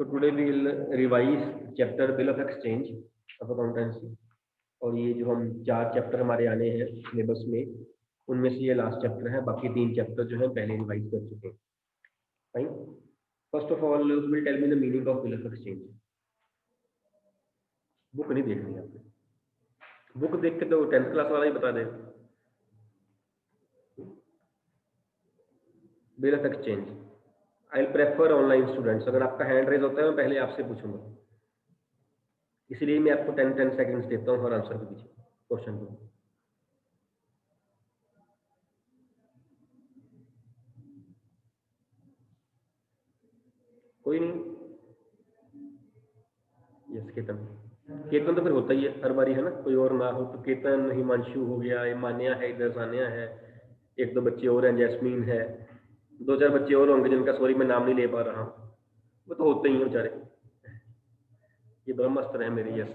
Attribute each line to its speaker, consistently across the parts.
Speaker 1: So today we will revise chapter bill of exchange of accountancy। और ये जो हम 4 चैप्टर हमारे आने हैं सिलेबस में, उनमें से ये लास्ट चैप्टर है। बाकी 3 चैप्टर जो है पहले रिवाइज कर चुके हैं। Fine. First of all will tell me the meaning of bill of exchange. Book नहीं देखनी आपने, बुक देख के तो 10th क्लास वाला ही बता दे। Bill of exchange I will prefer online students. अगर आपका हैंड रेज होता है मैं पहले आपसे पूछूंगा, इसलिए मैं आपको 10 सेकंड्स देता हूँ हर आंसर के पीछे क्वेश्चन को। कोई नहीं। यस केतन, केतन तो फिर होता ही है हर बारी, है ना। कोई और ना हो तो केतन, हिमांशु हो गया, मान्या है, इधर सान्या है, 1-2 बच्चे और हैं, जैस्मीन है, 2-4 बच्चे और होंगे जिनका सॉरी मैं नाम नहीं ले पा रहा हूँ। वो तो होते ही हैं बेचारे, ये ब्रह्मास्त्र है मेरी। Yes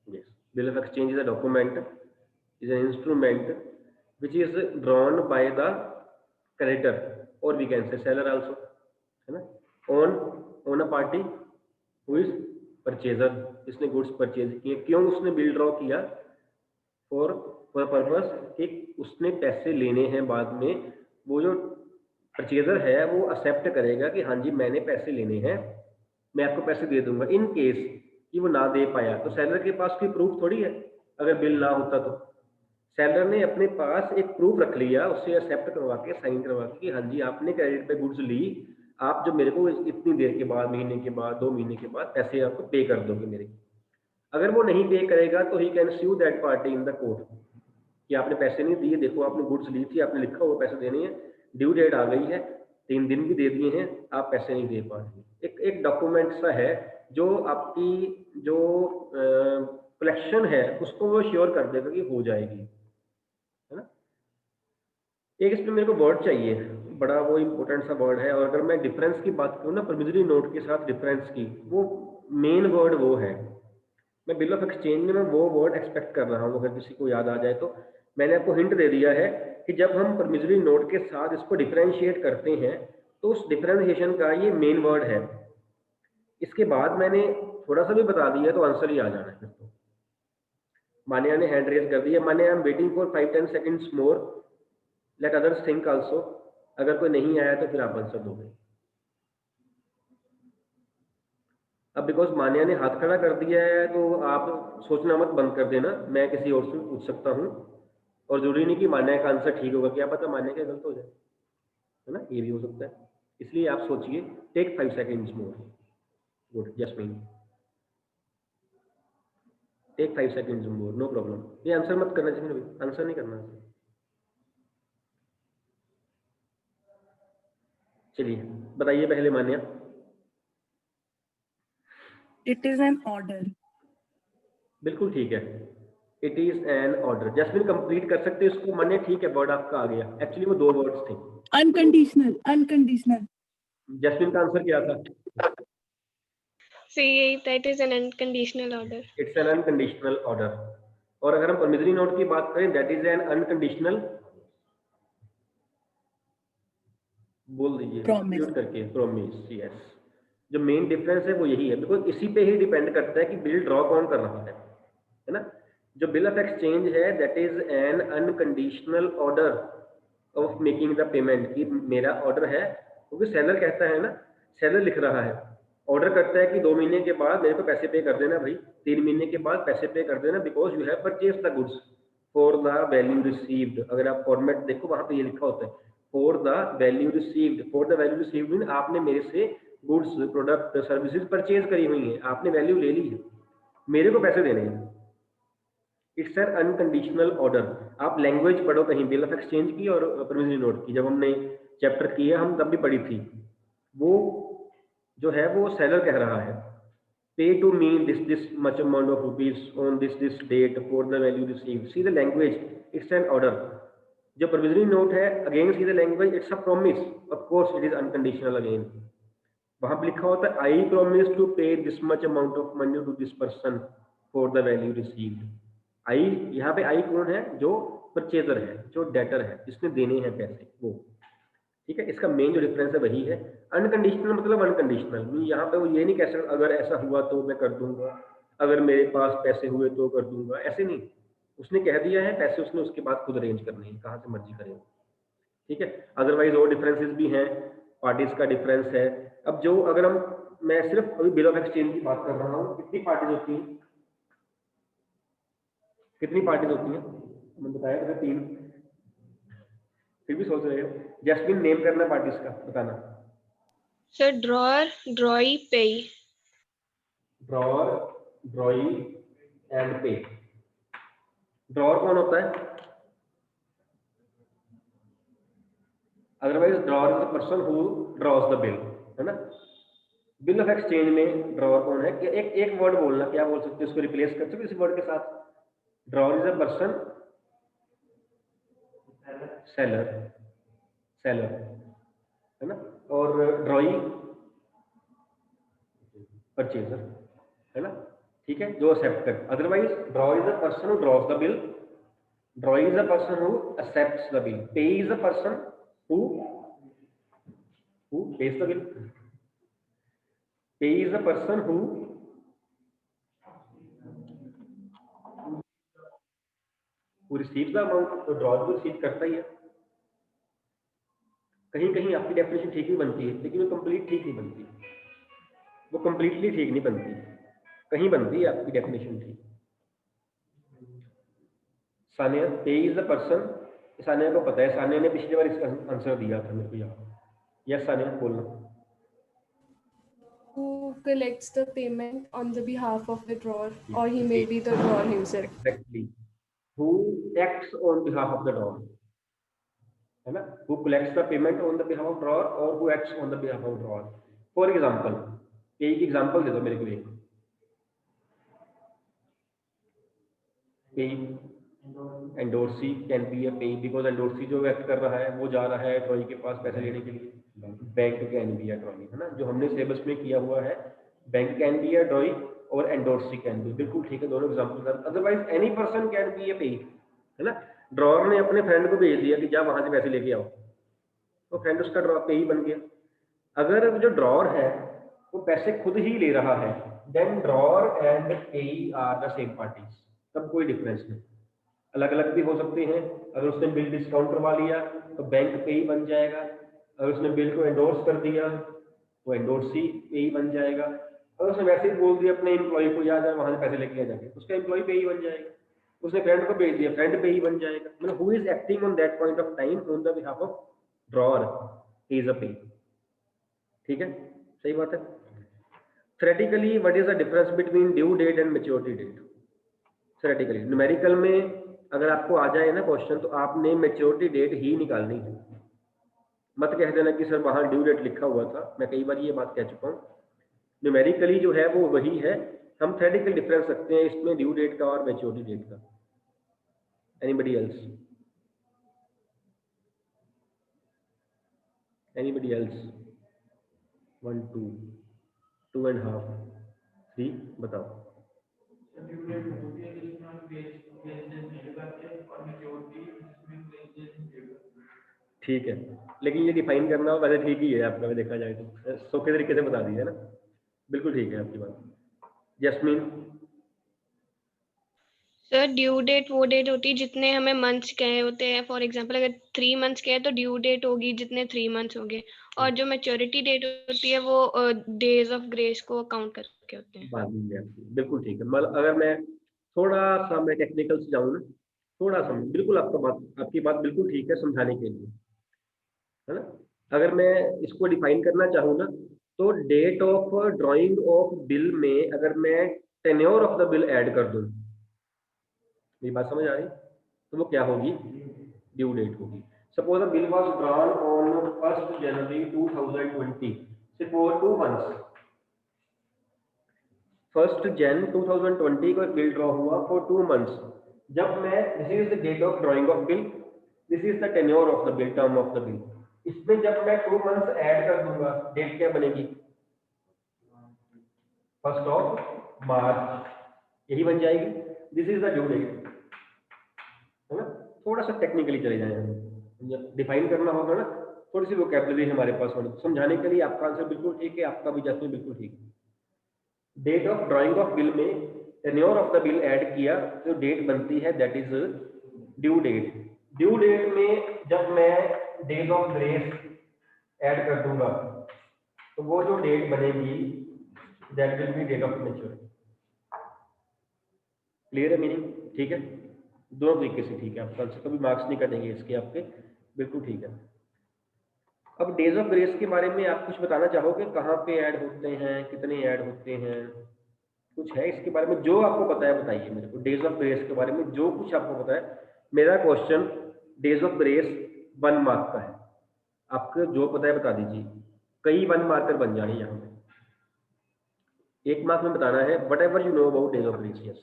Speaker 1: yes, bill of exchange is a document, is an instrument which is drawn by the creditor or we can say seller also, है ना, on a party who is purchaser। इसने गुड्स परचेज किए, क्यों उसने bill draw किया? For purpose कि उसने पैसे लेने हैं बाद में। वो जो परचेजर है वो एक्सेप्ट करेगा कि हाँ जी मैंने पैसे लेने हैं, मैं आपको पैसे दे दूंगा। इन केस कि वो ना दे पाया तो सेलर के पास कोई प्रूफ थोड़ी है। अगर बिल ना होता तो सेलर ने अपने पास एक प्रूफ रख लिया, उससे एक्सेप्ट करवा के, साइन करवा के कि हाँ जी आपने क्रेडिट पे गुड्स ली, आप जो मेरे को इतनी देर के बाद, महीने के बाद, 2 महीने के बाद पैसे आपको पे कर दोगे मेरे। अगर वो नहीं पे करेगा तो he can sue that party in the court कि आपने पैसे नहीं दिए, देखो आपने गुड्स ली थी, आपने लिखा हुआ पैसे देने हैं, ड्यू डेट आ गई है, 3 दिन भी दे दिए हैं, आप पैसे नहीं दे पा रहे। एक डॉक्यूमेंट सा है जो आपकी जो कलेक्शन है उसको वो श्योर कर देगा कि हो जाएगी, है ना। एक इसमें मेरे को वर्ड चाहिए, बड़ा वो इंपॉर्टेंट सा वर्ड है। और अगर मैं डिफरेंस की बात करूँ ना, प्रोविजनरी नोट के साथ डिफरेंस की, वो मेन वर्ड वो है। मैं बिल ऑफ एक्सचेंज में मैं वो वर्ड एक्सपेक्ट कर रहा हूँ, अगर किसी को याद आ जाए तो। मैंने आपको हिंट दे दिया है कि जब हम प्रोविजनरी नोट के साथ इसको डिफरेंशिएट करते हैं तो उस डिफरेंशिएशन का ये मेन वर्ड है। इसके बाद मैंने थोड़ा सा भी बता दिया तो आंसर ही आ जाना है फिर तो। मान्या ने हैंड रेज कर दिया। Manya I am waiting for 5-10 seconds more, let others think also. अगर कोई नहीं आया तो फिर आप आंसर दोगे। अब बिकॉज मान्या ने हाथ खड़ा कर दिया है तो आप सोचना मत बंद कर देना, मैं किसी और से पूछ सकता हूँ। और जरूरी नहीं कि मान्या का आंसर ठीक होगा, क्या पता मान्या का गलत हो जाए, है ना, ये भी हो सकता है। इसलिए आप सोचिए। टेक 5 सेकेंड्स मोर। गुड जस्मीन, टेक 5 सेकेंड्स मोर, नो प्रॉब्लम। ये आंसर मत करना चाहिए भाई, आंसर नहीं करना। चलिए बताइए पहले Manya.
Speaker 2: It is an order.
Speaker 1: बिल्कुल ठीक है, it is an order. Jasmine complete कर सकते हैं इसको? मान्या ठीक है, वर्ड आपका आ गया। एक्चुअली वो 2 वर्ड्स थे।
Speaker 2: Unconditional, unconditional.
Speaker 1: जस्मिन का आंसर क्या था?
Speaker 3: See, that is an unconditional order.
Speaker 1: It's an unconditional order. और अगर हम प्रोविजनरी नोट की बात करें, दैट इज एन अनकंडीशनल, बोल दीजिए म्यूट करके, प्रॉमिस। यस, जो मेन डिफरेंस है वो यही है, बिकॉज इसी पे ही डिपेंड करता है कि बिल ड्रॉ कौन कर रहा है ना। जो बिल ऑफ एक्सचेंज है that is an unconditional order of making the payment, कि मेरा ऑर्डर है, क्योंकि सेलर कहता है ना, सेलर लिख रहा है, ऑर्डर करता है कि 2 महीने के बाद मेरे को पैसे पे कर देना भाई, 3 महीने के बाद पैसे पे कर देना, because you have purchase the goods for the value received. अगर आप फॉर्मेट देखो वहां पे ये लिखा होता है, for the value received. For the value received mean आपने मेरे से गुड्स, प्रोडक्ट, सर्विसेज परचेज करी हुई है, आपने वैल्यू ले ली है, मेरे को पैसे देने हैं। It's an unconditional order. आप लैंग्वेज पढ़ो कहीं बिल ऑफ एक्सचेंज की और प्रोविजनरी नोट की, जब हमने चैप्टर किया हम तब भी पढ़ी थी। वो जो है वो सेलर कह रहा है, pay to me this much amount of rupees on this date for the value received. See the language, it's an order. जो प्रोविजनरी नोट है, again see the language, it's a promise, of course it is unconditional again. वहां पर लिखा होता है I promise to pay this much amount of money to this person for the value received. I, यहाँ पे आई कौन है? जो परचेजर है, जो डेटर है, जिसने देने हैं पैसे, वो। ठीक है, इसका मेन जो डिफरेंस है वही है। अनकंडीशनल मतलब अनकंडीशनल, यहाँ पे वो ये नहीं कह सकता अगर ऐसा हुआ तो मैं कर दूंगा, अगर मेरे पास पैसे हुए तो कर दूंगा, ऐसे नहीं। उसने कह दिया है, पैसे उसने उसके बाद खुद अरेंज करने हैं, कहाँ से मर्जी करें। ठीक है, अदरवाइज और डिफरेंसेस भी हैं, पार्टीज का डिफरेंस है। अब जो अगर हम, मैं सिर्फ अभी बिल ऑफ एक्सचेंज की बात कर रहा हूँ, कितनी पार्टीज होती हैं? कितनी पार्टीज होती हैं? मैंने बताया था 3, फिर भी सोच रहे हो। जैस्मिन, नेम करना पार्टीज का, बताना।
Speaker 3: Sir, drawer, drawee, pay.
Speaker 1: Drawer, ड्रॉई and पे। ड्रॉअर कौन होता है? Otherwise drawer is the person who draws the bill, है ना। बिल ऑफ एक्सचेंज में ड्रॉअर कौन है? कि एक एक वर्ड बोलना, क्या बोल सकते हैं उसको, रिप्लेस कर सकते इस वर्ड के साथ। Drawer is a person, seller, seller, है ना। और ड्रॉई, परचेजर, है ना। ठीक है, जो एक्सेप्ट कर। Otherwise drawer is a person who draws the bill, drawee is a person who accepts the bill, payer is a person who pays the bill, payee is a person who receive the amount, तो drawer भी receive करता ही है। कहीं कहीं आपकी definition ठीक भी बनती है, लेकिन वो कंप्लीट ठीक नहीं बनती, वो कंप्लीटली ठीक नहीं बनती। कहीं बनती है आपकी डेफिनेशन ठीक। सानिया, पे इज द पर्सन, सानिया को पता है, सानिया ने पिछली बार इसका आंसर दिया था मेरे को याद। यस सानिया, बोलना।
Speaker 4: Who collects the payment on the behalf of the drawer, or he may be the drawer himself.
Speaker 1: Exactly. Who acts on behalf of the drawer, है ना। Who collects the payment on the behalf of drawer or who acts on the behalf of drawer. For example, एक example दे दो मेरे को एक। Pay, endorsee can be a पे, because endorsee जो act कर रहा है वो जा रहा है ड्रॉई के पास पैसे लेने के लिए। बैंक कैन बी अ ड्रॉई, है ना, जो हमने सिलेबस में किया हुआ है। बैंक कैन बी अ ड्रॉई और एंडोर्सी कैन बी, बिल्कुल ठीक है, दोनों example. Otherwise any person can be a पे, है ना। ड्रॉअर ने अपने फ्रेंड को भेज दिया कि जा वहां से पैसे लेके आओ, तो फ्रेंड उसका ड्रॉ पे ही बन गया। अगर जो ड्रॉअर है वो पैसे खुद ही ले रहा है, देन ड्रॉअर एंड पे आर द सेम पार्टीज, तब कोई डिफरेंस नहीं। अलग अलग भी हो सकते हैं। अगर उसने बिल डिस्काउंट करवा लिया तो बैंक पे ही बन जाएगा, अगर उसने बिल को एंडोर्स कर दिया तो एंडोर्सी पे ही बन जाएगा, अगर उसने वैसे ही बोल दिया अपने एम्प्लॉय को या जाए वहां से पैसे लेके आ जाएंगे, उसका एम्प्लॉय पे ही बन जाएगा। उसने फ्रेंड को भेज दिया, फ्रेंड पे ही बन जाएगा। मतलब who is acting on that point of time on the behalf of drawer, he is a pay. ठीक है, सही बात है। Theoretically what is the difference between due date and maturity date? Theoretically, numerical में अगर आपको आ जाए ना क्वेश्चन, तो आपने मैच्योरिटी डेट ही निकालनी है। मत कह देना कि सर वहां ड्यू डेट लिखा हुआ था, मैं कई बार ये बात कह चुका हूँ। न्यूमेरिकली जो है वो वही है, हम थ्योरेटिकल डिफरेंस रखते हैं इसमें ड्यू डेट का और मैच्योरिटी डेट का। Anybody else? Anybody else? 1 2 2.5 3, बताओ। ठीक है, लेकिन ये डिफाइन करना वैसे ठीक ही है आपका, मैं देखा जाए तो सौखे तरीके से बता दिया है ना, बिल्कुल ठीक है आपकी बात। जैस्मीन?
Speaker 3: सर ड्यू डेट वो डेट होती है जितने हमें मंथ्स कहे होते हैं। फॉर एग्जांपल अगर 3 मंथ्स कहे तो ड्यू डेट होगी जितने 3 मंथ्स होंगे, और जो मैच्योरिटी डेट होती है वो डेज ऑफ ग्रेस को काउंट करके होते हैं।
Speaker 1: बाद में आपकी बिल्कुल ठीक है। मतलब अगर मैं थोड़ा सा मैं टेक्निकल से जाऊँ ना, थोड़ा सा, बिल्कुल आपकी बात बिल्कुल ठीक है समझाने के लिए, है ना। अगर मैं इसको डिफाइन करना चाहूँ ना, तो date of drawing of bill में अगर मैं tenure of the bill add कर दूँ, मेरी बात समझ आ रही, तो वो क्या होगी? ड्यू डेट होगी। Suppose the bill was drawn on 1 January 2020, से फॉर 2 मंथ्स। 1 जन 2020 को बिल ड्रॉ हुआ फॉर 2 मंथ्स। जब मैं, this is the date of drawing of bill, this is the tenure of the bill, term of the bill. इसमें जब मैं 2 months add कर दूंगा, डेट क्या बनेगी? 1 मार्च, यही बन जाएगी। This is the due date. है ना। थोड़ा सा टेक्निकली चले जाएं हम, डिफाइन करना होगा ना, थोड़ी सी वोकैबुलरी हमारे पास होनी, समझाने के लिए आपका आंसर बिल्कुल ठीक है, आपका भी जैसे बिल्कुल ठीक है। Date of drawing of bill में tenure of the bill add किया, जो डेट बनती है that is due date. Due date में जब मैं डेज ऑफ ग्रेस ऐड कर दूंगा तो वो जो डेट बनेगी that will be date of maturity. Clear है मीनिंग? ठीक है, दोनों तरीके से ठीक है, आपका आंसर कभी मार्क्स नहीं कटेंगे इसके आपके, बिल्कुल ठीक है। अब डेज ऑफ ग्रेस के बारे में आप कुछ बताना चाहोगे, कहाँ पे ऐड होते हैं, कितने ऐड होते हैं, कुछ है इसके बारे में जो आपको पता है बताइए मेरे को। डेज ऑफ ग्रेस के बारे में जो कुछ आपको पता है। मेरा question days of grace 1 mark का है, आपको जो पता है बता दीजिए, कई 1 मार्कर बन जाने यहाँ पे। 1 मार्क में बताना है whatever you know about days of grace. Yes,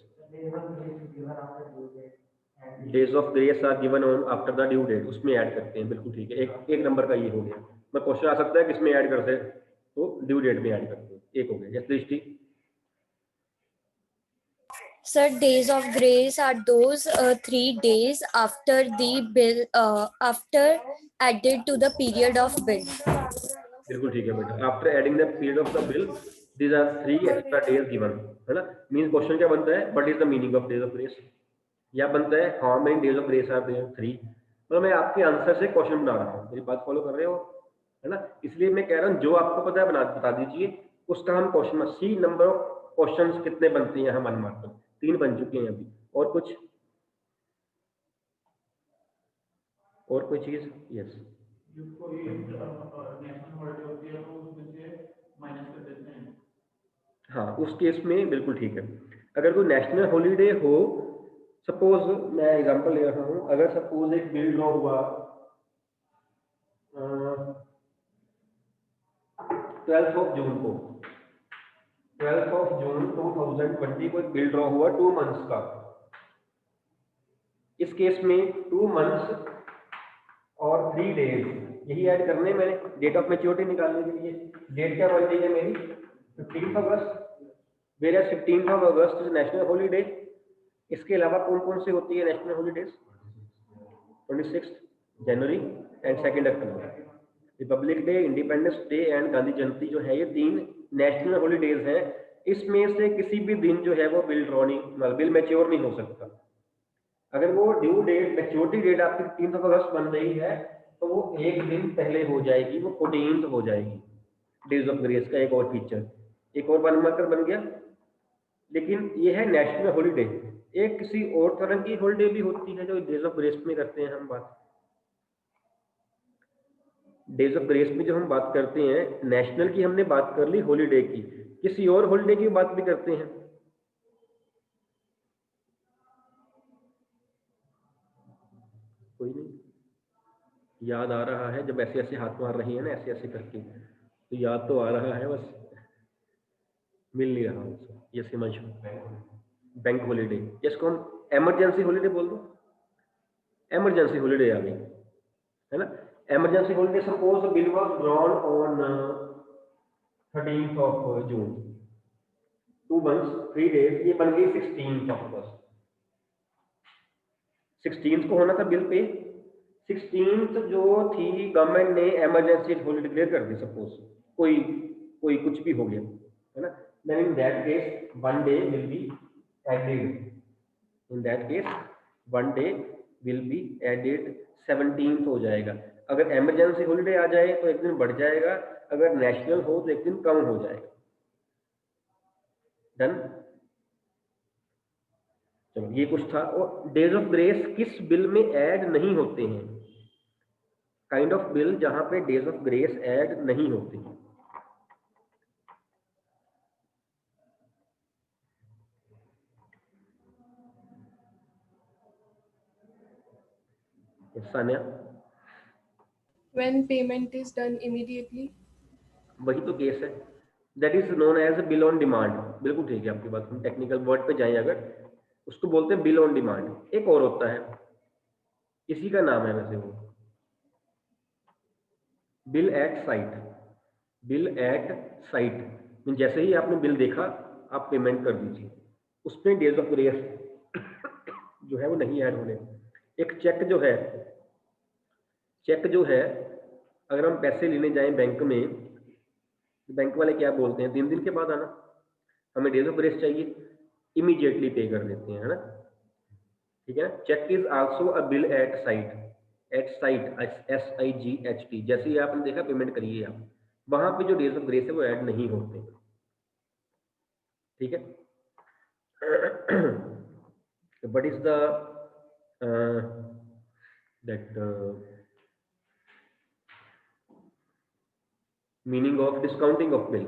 Speaker 1: days of grace are given on after the due date, उसमें ऐड करते हैं, बिल्कुल ठीक है। एक नंबर का ये हो गया। मैं क्वेश्चन आ सकता है किसमें ऐड करते हैं, तो ड्यू डेट में ऐड करते हैं, एक हो गया। यस दृष्टि।
Speaker 5: Sir, days of grace are those 3 days after the bill, after added to the period of bill.
Speaker 1: बिल्कुल ठीक है बेटा, after adding the period of the bill these are 3 extra days given, है ना। मीन क्वेश्चन क्या बनता है, what is the meaning of days of grace, या बनता है how many days of grace are there 3। मतलब मैं आपके आंसर से क्वेश्चन बना रहा हूँ, मेरी बात फॉलो कर रहे हो, है ना। इसलिए मैं कह रहा हूँ जो आपको पता है बता दीजिए, उसका हम question C number of question कितने बनते हैं, हम 1 मार्क पर 3 बन चुके हैं अभी। और कुछ, और कोई चीज? यस, हाँ उस केस में बिल्कुल ठीक है। अगर कोई नेशनल हॉलीडे हो, सपोज मैं एग्जांपल ले रहा हूँ, अगर सपोज एक बिल ड्रॉ हुआ 12 जून को, 12 जून 2020 को एक बिल ड्रॉ हुआ 2 मंथ्स का। इस केस में 2 मंथ्स और 3 डेज यही ऐड करने मैंने डेट ऑफ मैच्योरिटी निकालने के लिए। डेट क्या बन रही है मेरी 15 August, where 15 August is national holiday. इसके अलावा कौन कौन सी होती है national holidays? 26 January and 2 October, republic day, independence day and Gandhi Jayanti जो है, ये 3 नेशनल हॉलीडेज हैं। इसमें से किसी भी दिन जो है वो बिल ड्रॉ नहीं, बिल मैच्योर नहीं हो सकता। अगर वो ड्यू डेट मैच्योरिटी डेट आपकी 15 अगस्त बन रही है तो वो एक दिन पहले हो जाएगी, वो 14 हो जाएगी। डेज ऑफ ग्रेस का एक और फीचर, एक और 1 मार्कर बन गया। लेकिन ये है नेशनल हॉलीडे। एक किसी और तरह की हॉलीडे भी होती है जो डेज ऑफ ग्रेस में करते हैं हम बात। डेज ऑफ ग्रेस में जब हम बात करते हैं, नेशनल की हमने बात कर ली, हॉलीडे की, किसी और हॉलीडे की बात भी करते हैं। कोई नहीं याद आ रहा है? जब ऐसे ऐसे हाथ मार रही है ना, ऐसे ऐसे करके, तो याद तो आ रहा है, बस मिल नहीं रहा उसको। ये समझ, बैंक हॉलीडे, जिसको हम इमरजेंसी हॉलीडे बोल दो। इमरजेंसी हॉलीडे आ गई, है ना। Emergency holiday, suppose bill was drawn on 13 June, 2 months 3 days, ये बन गई 16 अगस्त। 16 को होना था बिल पे, 16 जो थी गवर्नमेंट ने इमरजेंसी हॉलीडे डिक्लेयर कर दी। सपोज कोई कुछ भी हो गया, है ना, then in that case 1 day will be added, in that case 1 day will be added, 17th हो जाएगा। अगर इमरजेंसी हॉलीडे आ जाए तो एक दिन बढ़ जाएगा, अगर नेशनल हो तो एक दिन कम हो जाएगा। डन, चलो ये कुछ था। और डेज ऑफ ग्रेस किस बिल में ऐड नहीं होते हैं? काइंड ऑफ बिल जहां पे डेज ऑफ ग्रेस ऐड नहीं होते हैं। Sanya,
Speaker 4: When payment is done immediately.
Speaker 1: वही तो केस है, that is known as bill on demand. बिल्कुल ठीक है आपकी बात, हम टेक्निकल वर्ड पे जाएं अगर, उसको बोलते हैं बिल ऑन डिमांड। एक और होता है, इसी का नाम है वैसे वो, bill at site. Bill at site, जैसे ही आपने बिल देखा आप पेमेंट कर दीजिए, उसमें डेज ऑफ ग्रेस जो है वो नहीं ऐड होने। एक चेक जो है अगर हम पैसे लेने जाएं बैंक में, बैंक वाले क्या बोलते हैं, 3 दिन के बाद आना, हमें डेज ऑफ ग्रेस चाहिए, इमीडिएटली पे कर देते हैं, है ना। ठीक है। Cheque is also a bill at sight SIGHT, जैसे ही आपने देखा पेमेंट करिए आप, वहां पे जो डेज ऑफ ग्रेस है वो ऐड नहीं होते। ठीक है। what is the that meaning of discounting of bill?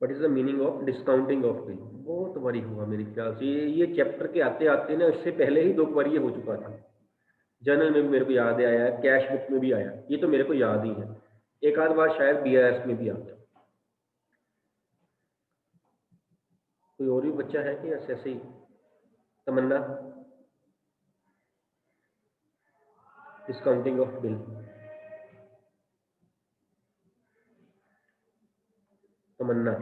Speaker 1: What is the meaning of discounting of bill? बहुत बारी हुआ मेरे ख्याल से, ये चैप्टर के आते आते ना, इससे पहले ही 2 बारी ये हो चुका था। जर्नल में भी मेरे को याद आया है, कैश बुक में भी आया, ये तो मेरे को याद ही है, एक आध बार शायद BIS में भी आ गया। कोई और भी बच्चा है कि ऐसे ही? Tamanna, discounting of bill. Tamanna,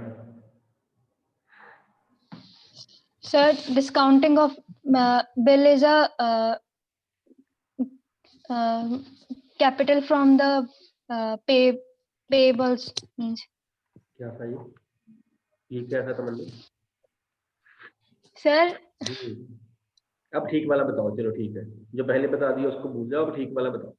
Speaker 6: Sir, discounting of bill is a capital from the payables means.
Speaker 1: क्या था ये क्या था तमन्ना?
Speaker 6: Sir,
Speaker 1: अब ठीक वाला बताओ, चलो ठीक है, जो पहले बता दिया उसको भूल जाओ, अब ठीक वाला बताओ।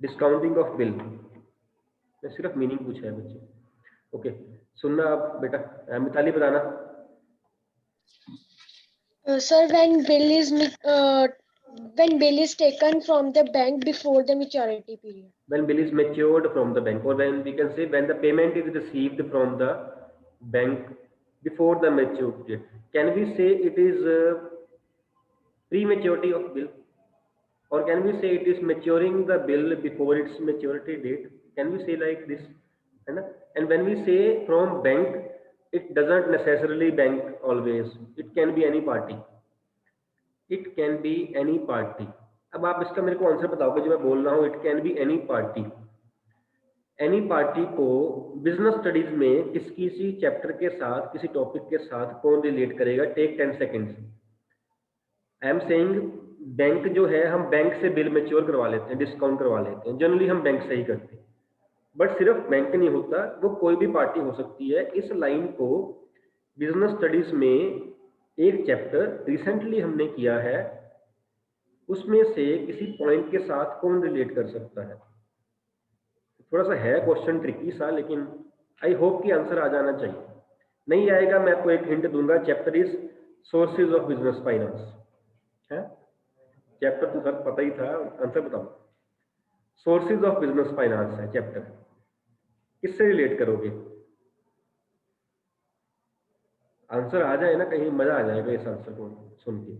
Speaker 1: डिस्काउंटिंग ऑफ बिल, मैं सिर्फ मीनिंग पूछा है बच्चे। ओके, सुनना आप बेटा, मिताली बताना।
Speaker 7: Sir, when bill is taken from the bank before the maturity period.
Speaker 1: When bill is matured from the bank, or when we can say when the payment is received from the bank before the maturity. Can we say it is pre-maturity of bill, or can we say it is maturing the bill before its maturity date? Can we say like this? And when we say from bank, it doesn't necessarily bank always, it can be any party, it can be any party। अब आप इसका मेरे को answer बताओगे जो मैं बोल रहा हूँ, it can be any party. Any party को बिजनेस स्टडीज में किसी चैप्टर के साथ, किसी टॉपिक के साथ कौन रिलेट करेगा? Take 10 seconds. I am saying bank जो है, हम बैंक से बिल मैच्योर करवा लेते हैं, डिस्काउंट करवा लेते हैं, जनरली हम बैंक से ही करते हैं, बट सिर्फ बैंक नहीं होता, वो कोई भी पार्टी हो सकती है। इस लाइन को बिजनेस स्टडीज में एक चैप्टर रिसेंटली हमने किया है, उसमें से किसी पॉइंट के साथ कौन रिलेट कर सकता है? थोड़ा सा है क्वेश्चन ट्रिकी सा, लेकिन आई होप कि आंसर आ जाना चाहिए। नहीं आएगा मैं आपको एक हिंट दूंगा, chapter is sources of business finance है। चैप्टर तो सर पता ही था, आंसर बताओ। सोर्सेज ऑफ बिजनेस फाइनेंस है चैप्टर, किससे रिलेट करोगे? आंसर आ जाए ना, कहीं मजा आ जाएगा इस आंसर को सुन के।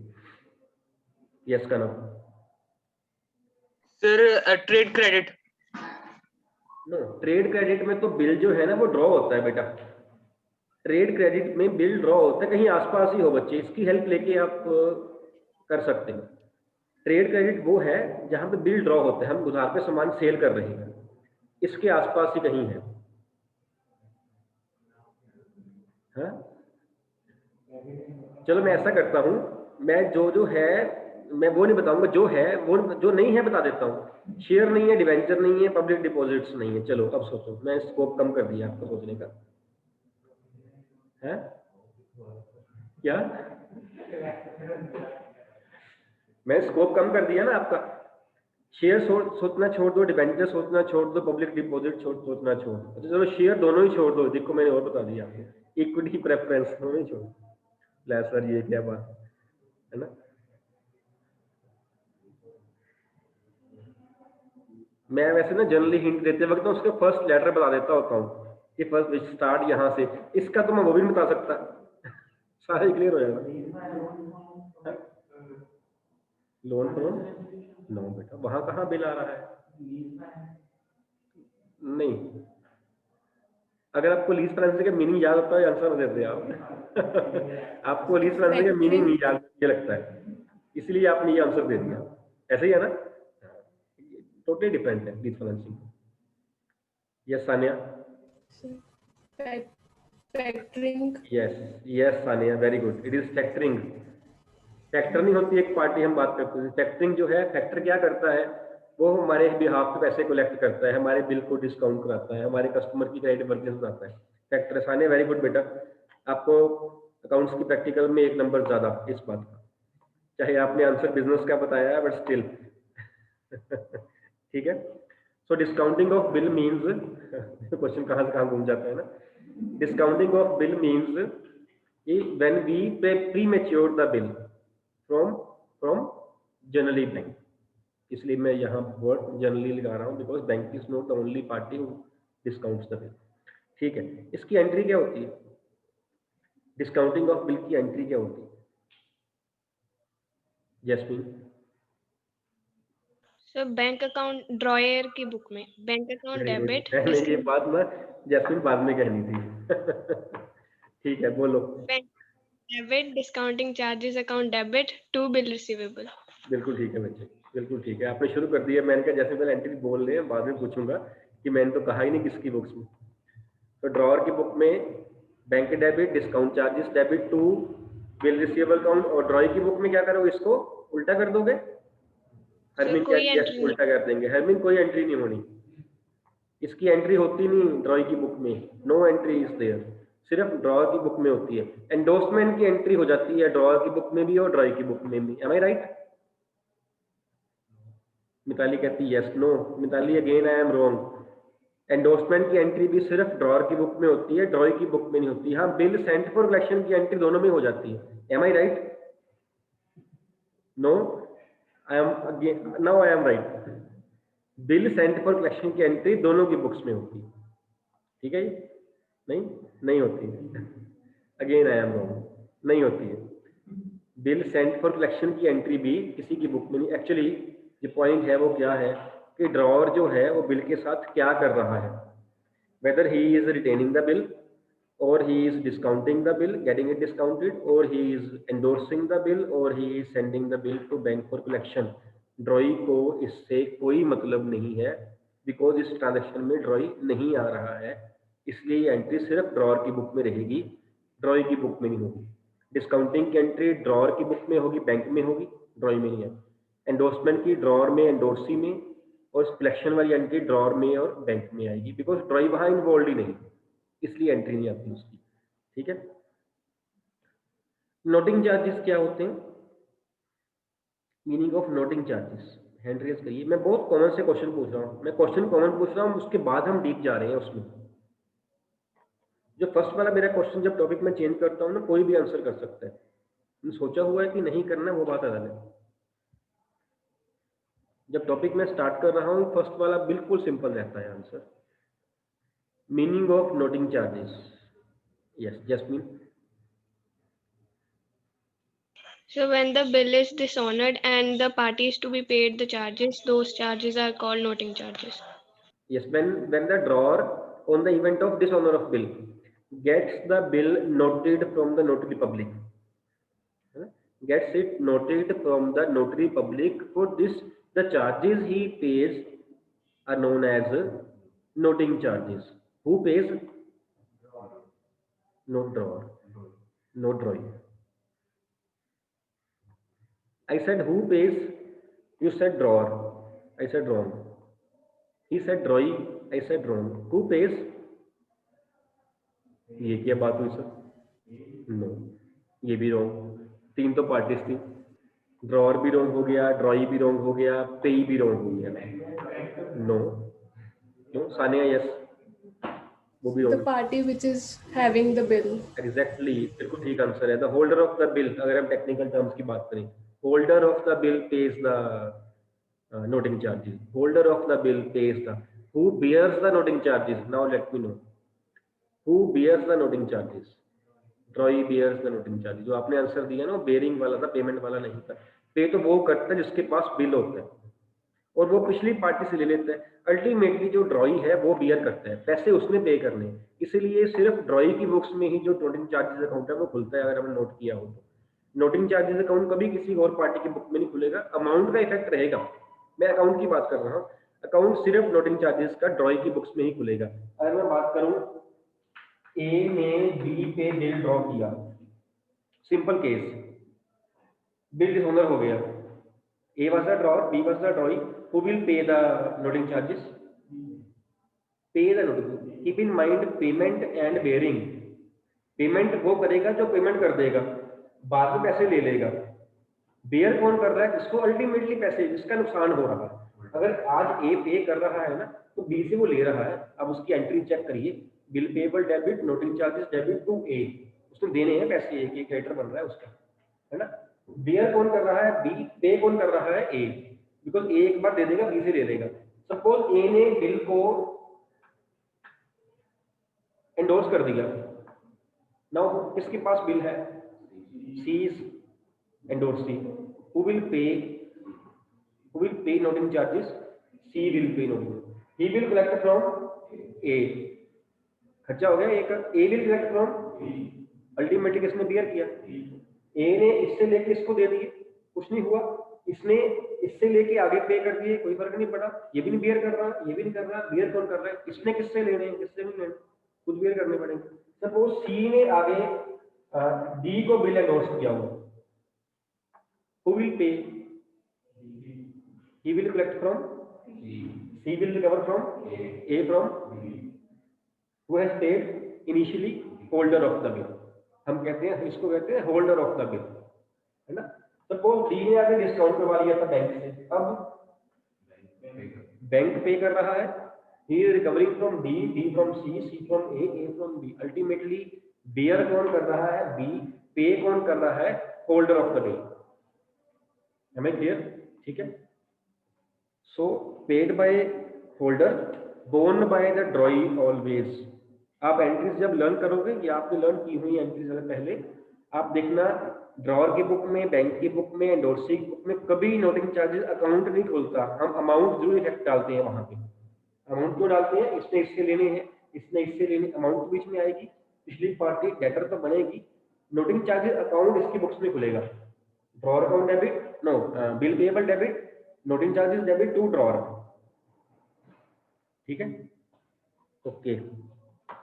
Speaker 1: यस का नाम
Speaker 8: sir, trade credit.
Speaker 1: No, trade credit में तो बिल जो है ना वो ड्रॉ होता है बेटा। ट्रेड क्रेडिट में बिल ड्रॉ होता है, कहीं आसपास ही हो बच्चे, इसकी हेल्प लेके आप कर सकते हैं। ट्रेड क्रेडिट वो है जहां पे बिल ड्रॉ होता है, हम उधार पे सामान सेल कर रहे हैं, इसके आसपास ही कहीं है। हाँ? चलो मैं ऐसा करता हूं, मैं जो है मैं वो नहीं बताऊंगा, जो है वो, जो नहीं है बता देता हूँ। शेयर नहीं है, डिवेंचर नहीं है, पब्लिक डिपॉजिट्स नहीं है। चलो अब सोचो, मैं स्कोप कम कर दिया आपको सोचने का है क्या? मैं स्कोप कम कर दिया ना आपका। शेयर सोचना छोड़ दो, डिवेंचर सोचना छोड़ दो, पब्लिक डिपॉजिट सोचना छोड़ दो। अच्छा चलो शेयर दोनों ही छोड़ दो, देखो मैंने और बता दिया आपको, इक्विटी प्रेफरेंस दोनों ही छोड़ दो। सर ये क्या बात है ना। मैं वैसे ना जनरली हिंट देते वक्त उसके फर्स्ट लेटर बता देता होता हूँ कि फर्स्ट स्टार्ट यहाँ से, इसका तो मैं वो भी नहीं बता सकता। सारा ही क्लियर हो जाएगा। लोन पर नो बेटा, वहां कहाँ बिल आ रहा है? नहीं, अगर आपको लीज फाइनेंसिंग का मीनिंग याद होता है आंसर देते आप। आपको लीज फाइनेंसिंग का मीनिंग नहीं याद ये लगता है, इसलिए आपने ये आंसर दे दिया। ऐसे ही है ना, टोटली डिफरेंट है lease financing. Yes Sania.
Speaker 4: Factoring.
Speaker 1: Yes yes Sania, very good, it is factoring. Factor नहीं होती एक पार्टी, हम बात करते हैं फैक्टरिंग जो है। फैक्टर क्या करता है, वो हमारे बिहाफ पे पैसे कलेक्ट करता है, हमारे बिल को डिस्काउंट कराता है, हमारे कस्टमर की क्रेडिट वर्जिंग बनाता है। फैक्टर सानिया, वेरी गुड बेटा, आपको अकाउंट्स की प्रैक्टिकल में 1 नंबर ज्यादा इस बात का, चाहे आपने आंसर बिजनेस का बताया है बट स्टिल ठीक है। So discounting of bill means question कहाँ से कहाँ घूम जाता है ना। Discounting of bill means when we premature the bill from generally bank, इसलिए मैं यहाँ वर्ड जनरली लगा रहा हूँ because bank is not the only party who discounts the bill. ठीक है, इसकी एंट्री क्या होती है, डिस्काउंटिंग ऑफ बिल की एंट्री क्या होती है jasmine?
Speaker 3: So bank account dryer की बुक में बैंक अकाउंट डेबिट
Speaker 1: ये बात ना जैस्मीन बाद में कहनी थी ठीक है, बोलो।
Speaker 3: Bank debit discounting charges account debit to bill receivable.
Speaker 1: बिल्कुल ठीक है बच्चे, बिल्कुल ठीक है, आपने शुरू कर दिया। मैंने कहा जैसे पहले एंट्री बोल रहे हैं, बाद में पूछूंगा कि मैंने तो कहा ही नहीं किसकी बुक्स में। तो ड्रॉअर की बुक में bank debit discount charges debit to bill receivable account, और ड्रॉअर की बुक में क्या करोगे, इसको उल्टा कर दोगे। हरमिन क्या किया, उल्टा कर देंगे। हरमिन कोई एंट्री नहीं होनी, इसकी एंट्री होती नहीं ड्रॉअर की बुक में, नो एंट्री इज देयर, सिर्फ ड्रॉअर की बुक में होती है। एंडोर्समेंट की एंट्री हो जाती है ड्रॉअर की बुक में भी और ड्रॉअर की बुक में भी। M I right? मिताली कहती yes no. Mitali again I am wrong, endorsement की एंट्री भी सिर्फ ड्रॉअर की बुक में होती है, ड्रॉअर की बुक में नहीं होती। हाँ, बिल सेंट फॉर कलेक्शन की एंट्री दोनों में हो जाती है। Am I right? No, I am again, now I am right. Bill sent for collection की एंट्री दोनों की बुक्स में होती है। ठीक है, नहीं होती है। अगेन आई एम रॉन्ग, नहीं होती है। बिल सेंट फॉर कलेक्शन की एंट्री भी किसी की बुक में नहीं। एक्चुअली जो पॉइंट है वो क्या है कि ड्रॉअर जो है वो बिल के साथ क्या कर रहा है, whether he is retaining the bill और he is discounting the bill, getting it discounted, और he is endorsing the bill, और he is sending the bill to bank for collection. Drawee को इससे कोई मतलब नहीं है, बिकॉज इस ट्रांजेक्शन में ड्रॉई नहीं आ रहा है, इसलिए ये एंट्री सिर्फ ड्रॉअर की बुक में रहेगी, ड्रॉई की बुक में नहीं होगी। डिस्काउंटिंग की एंट्री ड्रॉअर की बुक में होगी, बैंक में होगी, ड्रॉई में नहीं है। एंडोर्समेंट की ड्रॉअर में, एंडोर्सी में, और कलेक्शन वाली एंट्री ड्रॉअर में और बैंक में आएगी, बिकॉज ड्रॉई वहां इन्वॉल्व ही नहीं, इसलिए एंट्री नहीं आती उसकी। ठीक है। नोटिंग चार्जेस क्या होते हैं, meaning of noting charges, hand raise करिए। मैं बहुत कॉमन से क्वेश्चन पूछ रहा हूँ, मैं क्वेश्चन कॉमन पूछ रहा हूँ, उसके बाद हम डीप जा रहे हैं उसमें। जो फर्स्ट वाला मेरा क्वेश्चन जब टॉपिक में चेंज करता हूँ ना, कोई भी आंसर कर सकता है, सोचा हुआ है कि नहीं करना वो बात अलग है। जब टॉपिक में स्टार्ट कर रहा हूँ, फर्स्ट वाला बिल्कुल सिंपल रहता है answer. Meaning of noting charges, yes jasmine.
Speaker 3: So when the bill is dishonored and the party is to be paid the charges, those charges are called noting charges.
Speaker 1: Yes, when the drawer on the event of dishonor of bill gets the bill noted from the notary public, gets it noted from the notary public, for this the charges he pays are known as noting charges. Who pays? No drawer, no drawing. I said who pays, you said drawer, I said wrong. He said drawing, I said wrong. Who pays? ये क्या बात हुई sir? No, ये भी wrong. 3 तो parties थी, drawer भी wrong हो गया, ड्रॉई भी रॉन्ग हो गया, पेई भी रॉन्ग हो गया। नो नो सानिया यस, वो भी
Speaker 4: The
Speaker 1: wrong.
Speaker 4: party which is having the bill.
Speaker 1: Exactly, बिल्कुल ठीक आंसर है। The holder of the bill, अगर हम टेक्निकल टर्म्स की बात करें, holder of the bill page the noting charges. Holder of the bill pays the. Who bears the noting charges? Now let me know. Who bears the noting charges? Troy bears the noting charges. जो आपने answer दिया ना, bearing वाला था, payment वाला नहीं था। पे तो वो करता है जिसके पास बिल होता है, और वो पिछली पार्टी से ले लेता है। अल्टीमेटली जो ड्रॉई है वो बियर करता है, पैसे उसने पे करने हैं। इसीलिए सिर्फ ड्रॉई की बुक्स में ही जो नोटिंग चार्जेस अकाउंट है वो खुलता है, अगर हमने नोट किया हो तो। नोटिंग चार्जेस अकाउंट कभी किसी और पार्टी की बुक में नहीं खुलेगा। अमाउंट का इफेक्ट रहेगा, मैं अकाउंट की बात कर रहा हूँ। अकाउंट सिर्फ नोटिंग चार्जेस का ड्रॉई की बुक्स में ही खुलेगा। अगर मैं बात करूँ ए ने बी पे बिल ड्रॉ किया, सिंपल केस, बिल डिसऑनर हो गया, A was the drawer, B was the drawee, who will pay the loading charges? Pay the loading. Keep in mind payment and bearing, payment वो करेगा जो payment कर देगा, बाद में पैसे ले लेगा। बेयर कौन कर रहा है? जिसको अल्टीमेटली पैसे, जिसका नुकसान हो रहा है। अगर आज ए पे कर रहा है ना, तो बी से वो ले रहा है। अब उसकी एंट्री चेक करिए, bill payable debit, noting charges debit to A, उसने देने हैं पैसे, ए के क्रेडिटर बन रहा है उसका, है ना। बेयर कौन कर रहा है? बी। पे कौन कर रहा है? ए, बिकॉज ए एक बार दे देगा, बी से ले लेगा। सपोज ए ने बिल को एंडोर्स कर दिया, नाउ किसके पास बिल है? सी is endorsing, who will pay noting charges? C will pay noting, he will collect from A, खर्चा हो गया A का, A will collect from ultimately किसने बियर किया? A ने इससे लेके इसको दे दिए, कुछ नहीं हुआ, इसने इससे लेके आगे पे कर दिए, कोई फर्क नहीं पड़ा, ये भी नहीं बियर कर रहा, ये भी नहीं कर रहा, बियर कौन कर रहा है? इसने किससे लेने हैं? किससे नहीं लेने, खुद बियर करने पड़ेंगे। सपोज C ने आगे D को बिल एंडोर्स किया हुआ, who will pay? He will collect from C will recover from A from who has paid initially? Holder of the bill, हम कहते हैं, इसको कहते हैं होल्डर ऑफ द बिल, है ना। सपोज डी ने आगे डिस्काउंट करवा लिया था बैंक से, अब बैंक पे कर रहा है, he is recovering from D, D from C, C from A from B, ultimately bear कौन कर रहा है? B, पे कौन कर रहा है? Holder of the bill. हमें क्लियर? ठीक है। So paid by holder, borne by the drawee always. आप एंट्रीज जब लर्न करोगे, या आपने लर्न की हुई एंट्रीज पहले, आप देखना ड्रॉर की बुक में, बैंक की बुक में, एंडोर्सी की बुक में कभी नोटिंग चार्जेस अकाउंट नहीं खुलता। हम अमाउंट जरूर इफेक्ट डालते हैं वहां पे। अमाउंट क्यों डालते हैं? इसने इससे लेने हैं, इसने इससे लेने, अमाउंट बीच में आएगी, पिछली पार्टी डेटर तो बनेगी, नोटिंग चार्जेस अकाउंट इसकी बुक्स में खुलेगा। Drawer account debit, no, bill payable debit, noting charges debit to drawer, ठीक है। Okay,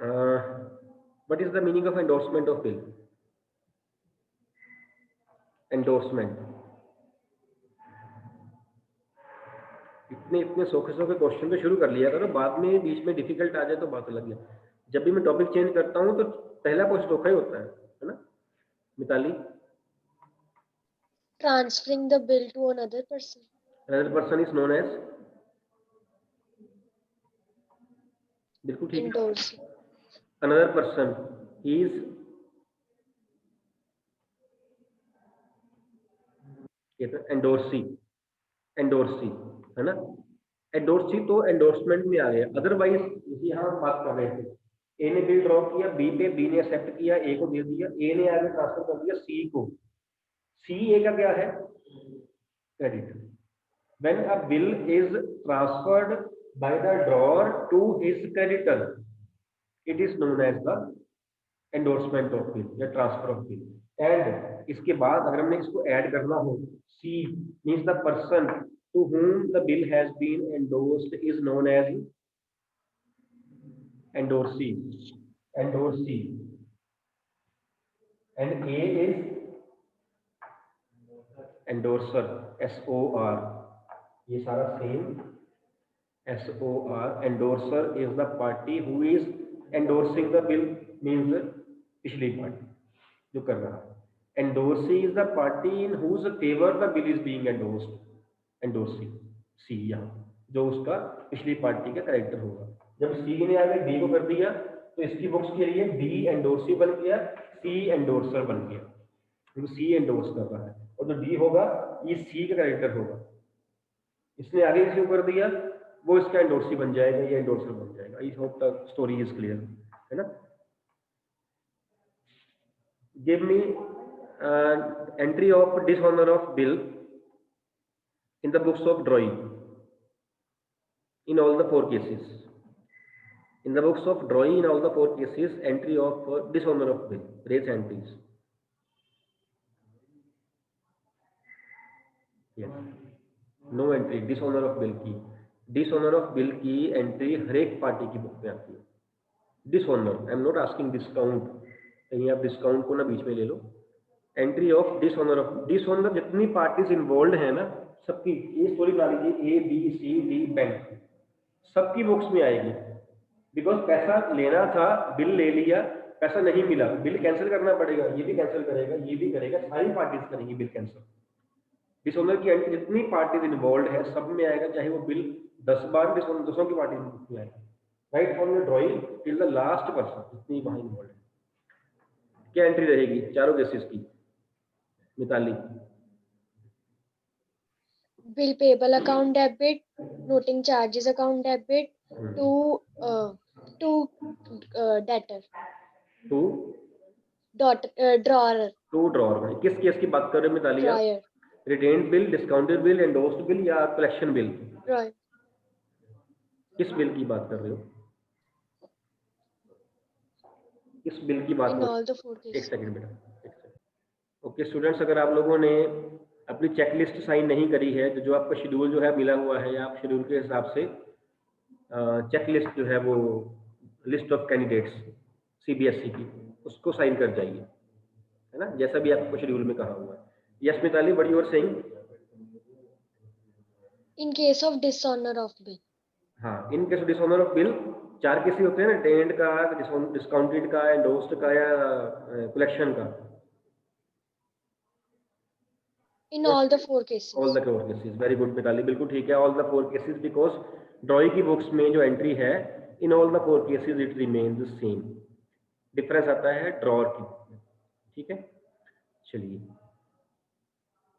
Speaker 1: what is the meaning of endorsement of bill? Endorsement, इतने सौखे क्वेश्चन तो शुरू कर लिया करो, बाद में बीच में डिफिकल्ट आ जाए तो बात अलग है। जब भी मैं टॉपिक चेंज करता हूँ तो पहला क्वेश्चन धोखा ही होता है ना। Mitali?
Speaker 7: Transferring the bill to another person.
Speaker 1: Another person is known as, बिल्कुल ठीक है,
Speaker 7: Endorsing.
Speaker 1: another person is endorsee, endorsee, है ना। एंडोर्सी तो एंडोर्समेंट में आ गया। अदरवाइज यहाँ हम बात कर रहे थे, ए ने बिल ड्रॉ किया बी पे, बी ने एक्सेप्ट किया, ए को दे दिया, ए ने आगे ट्रांसफर कर दिया सी को, सी ए का क्या है? Credit. When a bill is transferred by the drawer to his creditor, it is known as the endorsement of bill या transfer of bill. And इसके बाद अगर हमने इसको ऐड करना हो, C means the person to whom the bill has been endorsed is known as endorsee, endorsee. And A is endorser, SOR. ये सारा same, SOR, endorser is the party who is endorsing the bill, means पिछली party जो कर रहा है। Endorsee is the party in whose favor the bill is being endorsed, endorsing, C यहाँ जो उसका पिछली पार्टी का कैरेक्टर होगा। जब C ने आगे D को कर दिया तो इसकी बुक्स के लिए D एंडोर्सी बन गया, C एंडोर्सर बन गया, क्योंकि C एंडोर्स कर रहा है, और जो D होगा ये C का कैरेक्टर होगा। इसने आगे इश्यू कर दिया, वो इसका एंडोर्सी बन जाएगा, ये एंडोर्सर बन जाएगा। I hope the story is clear, है ना। Give me entry of dishonour of bill in the books of drawing in all the 4 cases. In the books of drawing in all the 4 cases, entry of dishonour of bill, raise entries. No entry dishonour of bill की। Dishonour of bill की entry हर एक party की book में आती है। Dishonour, I am not asking discount, कहीं आप डिस्काउंट को ना बीच में ले लो। एंट्री ऑफ डिसऑनर जितनी पार्टीज इन्वॉल्व है ना सबकी, ये स्टोरी बना लीजिए A B C D bank, सबकी बुक्स में आएगी। बिकॉज पैसा लेना था, बिल ले लिया, पैसा नहीं मिला, बिल कैंसिल करना पड़ेगा, ये भी कैंसिल करेगा, ये भी करेगा, सारी पार्टीज करेंगी बिल कैंसिल। डिसऑनर की एंट्री जितनी पार्टीज इन्वॉल्व है सब में आएगा, चाहे वो बिल 10 बार डिसऑनर की पार्टी में आएगा, right from the drawing till the last person जितनी वहां इन्वॉल्व है। क्या एंट्री रहेगी चारों केसेस की Mitali?
Speaker 7: Bill payable account debit, noting charges account debit to debtor.
Speaker 1: To
Speaker 7: Drawer.
Speaker 1: To drawer. किस केस की बात कर रहे हो Mitali?
Speaker 7: Drawer.
Speaker 1: Retained bill, discounted bill, endorsed bill या कलेक्शन बिल?
Speaker 7: Drawer.
Speaker 1: किस बिल की बात कर रहे हो? किस बिल की बात
Speaker 7: In
Speaker 1: कर रहे
Speaker 7: all the
Speaker 1: हो?
Speaker 7: 4
Speaker 1: एक
Speaker 7: cases.
Speaker 1: सेकंड बेटा। ओके स्टूडेंट्स, अगर आप लोगों ने अपनी चेकलिस्ट साइन नहीं करी है, जो आपका शेड्यूल जो है मिला हुआ है, या आप शेड्यूल के हिसाब से चेकलिस्ट जो है वो लिस्ट ऑफ कैंडिडेट्स सीबीएसई की, उसको साइन कर जाइए, है ना, जैसा भी आपको शेड्यूल में कहा हुआ है। Yes Mitali, what you are saying?
Speaker 7: In case of dishonor of bill.
Speaker 1: हाँ, in case dishonour of bill 4 case ही होते हैं ना, रिटेन्ड का, डिस्काउंटेड का, एंडोर्स्ड का या कलेक्शन का।
Speaker 7: In all the 4 cases.
Speaker 1: All the 4 cases, very good Mitali, बिल्कुल ठीक है, all the 4 cases, because drawing की बुक्स में जो एंट्री है in all the 4 cases it remains same, difference आता है ड्रॉअर की, ठीक है। चलिए